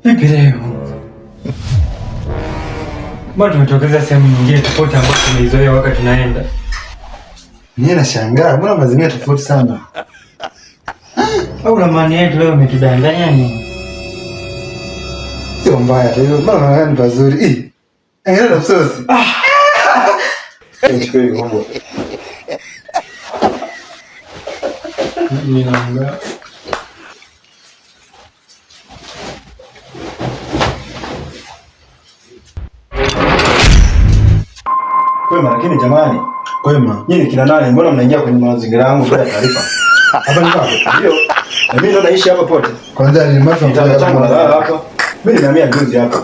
Vipi leo? Mbona tumetokeza sehemu nyingine tofauti ambayo tumeizoea wakati tunaenda? Mimi nashangaa, mbona mazingira tofauti sana? Au ramani yetu leo imetudanganya nini? Sio mbaya tu, mbona ni pazuri. Angalia na sosi. Chukua hiyo mambo. Ninaanga. Kwema, lakini jamani, kwema. Nyinyi kina nani? Mbona mnaingia kwenye mazingira yangu bila taarifa? Hapa ni wapi? Ndio. Na mimi ndo naishi hapa pote. Kwanza ni mafu mtazamo hapa. Mimi nimehamia juzi hapa.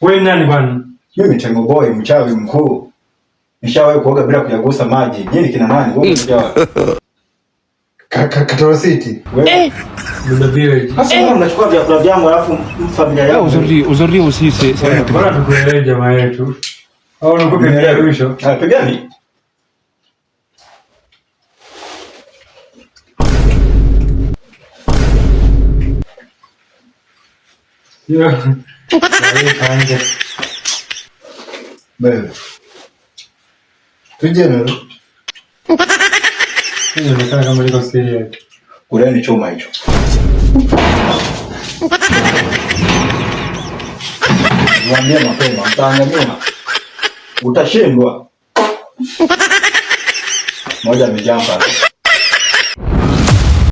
Wewe nani bwana? Mimi Tengo Boy, mchawi mkuu. Nishawahi kuoga bila kuyagusa maji. Nyinyi kina nani? Wewe mchawi. Katoro City. Wewe. Ndio. Sasa mnachukua vyakula vyangu alafu familia yangu. Aujourd'hui aussi c'est Bora tukuelewe jamaa yetu. Au unakupigia rushwa? Pigani. Yo. Kanje. Bebe. Tuje nalo. Hiyo ni kama liko serious. Kuleni chuma hicho. Mwambie mapema, mtaangamia. Utashindwa. Moja amejamba.